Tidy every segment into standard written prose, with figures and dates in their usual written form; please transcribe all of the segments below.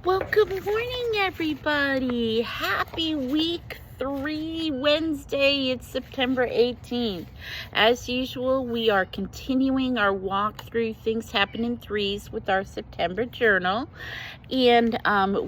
Well, good morning, everybody. Happy week 3 Wednesday. It's September 18th. As usual, we are continuing our walk through things happen in threes with our September journal. And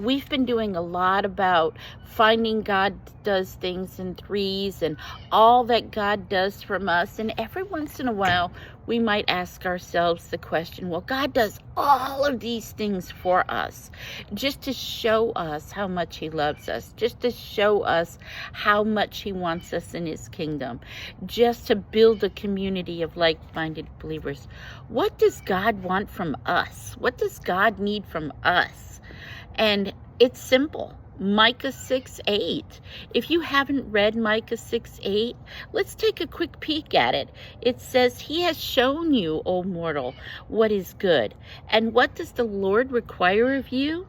we've been doing a lot about finding God does things in threes and all that God does from us. And every once in a while, we might ask ourselves the question, well, God does all of these things for us just to show us how much He loves us, just to show us how much He wants us in His kingdom, just to build a community of like-minded believers. What does God want from us? What does God need from us? And it's simple. Micah 6:8. If you haven't read Micah 6:8, let's take a quick peek at it. It says, He has shown you, O mortal, what is good. And what does the Lord require of you?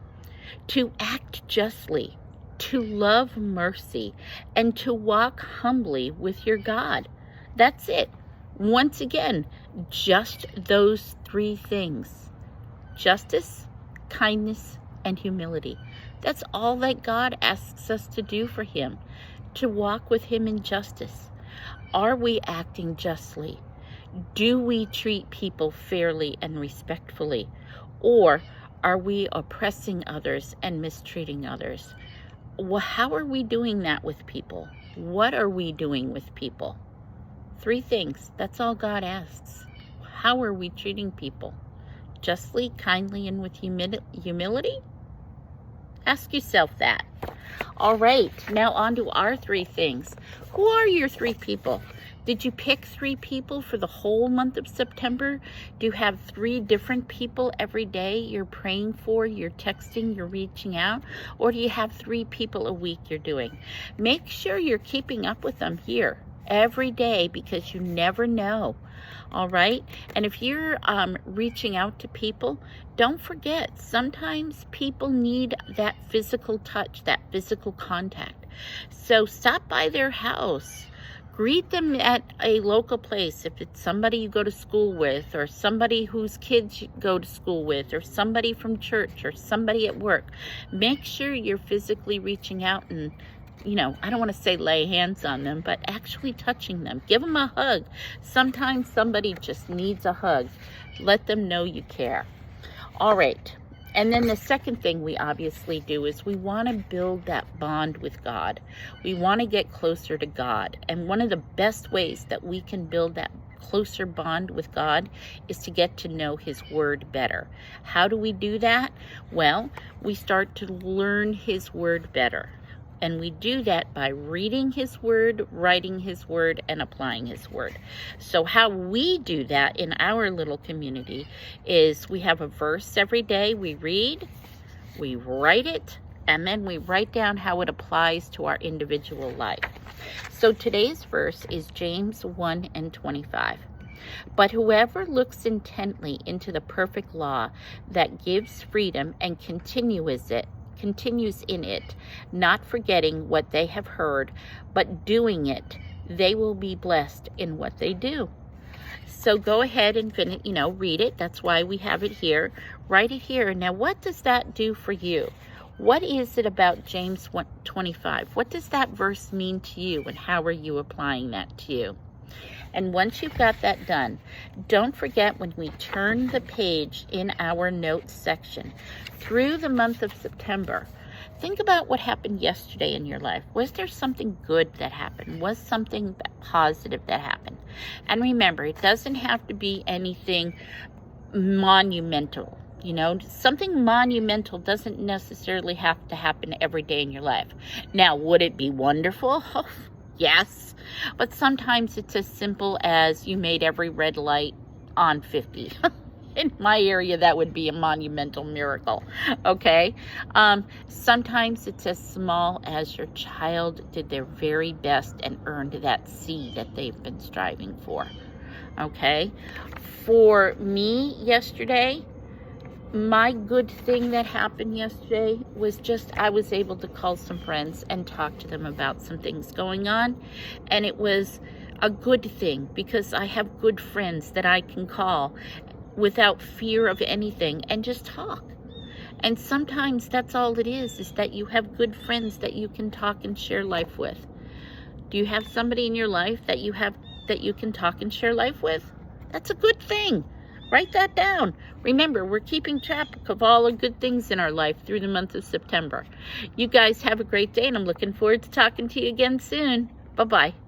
To act justly, to love mercy, and to walk humbly with your God. That's it. Once again, just those three things. Justice, kindness, and humility. That's all that God asks us to do for Him, to walk with Him in justice. Are we acting justly? Do we treat people fairly and respectfully? Or are we oppressing others and mistreating others? Well, how are we doing that with people? What are we doing with people? Three things. That's all God asks. How are we treating people? Justly, kindly, and with humility? Ask yourself that. All right, now on to our three things. Who are your three people? Did you pick three people for the whole month of September? Do you have three different people every day you're praying for, you're texting, you're reaching out? Or do you have three people a week you're doing? Make sure you're keeping up with them here every day, because you never know. All right. And if you're reaching out to people, don't forget, sometimes people need that physical touch, that physical contact. So stop by their house. Greet them at a local place. If it's somebody you go to school with, or somebody whose kids you go to school with, or somebody from church, or somebody at work, make sure you're physically reaching out and, I don't want to say lay hands on them, but actually touching them. Give them a hug. Sometimes somebody just needs a hug. Let them know you care. All right. And then the second thing we obviously do is we want to build that bond with God. We want to get closer to God. And one of the best ways that we can build that closer bond with God is to get to know His Word better. How do we do that? Well, we start to learn His Word better. And we do that by reading His Word, writing His Word, and applying His Word. So how we do that in our little community is we have a verse every day we read, we write it, and then we write down how it applies to our individual life. So today's verse is James 1:25. But whoever looks intently into the perfect law that gives freedom and continues in it, not forgetting what they have heard, but doing it, they will be blessed in what they do. So go ahead and read it. That's why we have it here. Write it here. Now, what does that do for you? What is it about James 1:25? What does that verse mean to you, and how are you applying that to you? And once you've got that done, don't forget, when we turn the page in our notes section through the month of September, think about what happened yesterday in your life. Was there something good that happened? Was something positive that happened? And remember, it doesn't have to be anything monumental. Something monumental doesn't necessarily have to happen every day in your life. Now, would it be wonderful? Yes, but sometimes it's as simple as you made every red light on 50. In my area, that would be a monumental miracle, okay? Sometimes it's as small as your child did their very best and earned that C that they've been striving for, okay? For me yesterday, my good thing that happened yesterday was just I was able to call some friends and talk to them about some things going on. And it was a good thing because I have good friends that I can call without fear of anything and just talk. And sometimes that's all it is that you have good friends that you can talk and share life with. Do you have somebody in your life that you can talk and share life with? That's a good thing. Write that down. Remember, we're keeping track of all the good things in our life through the month of September. You guys have a great day, and I'm looking forward to talking to you again soon. Bye-bye.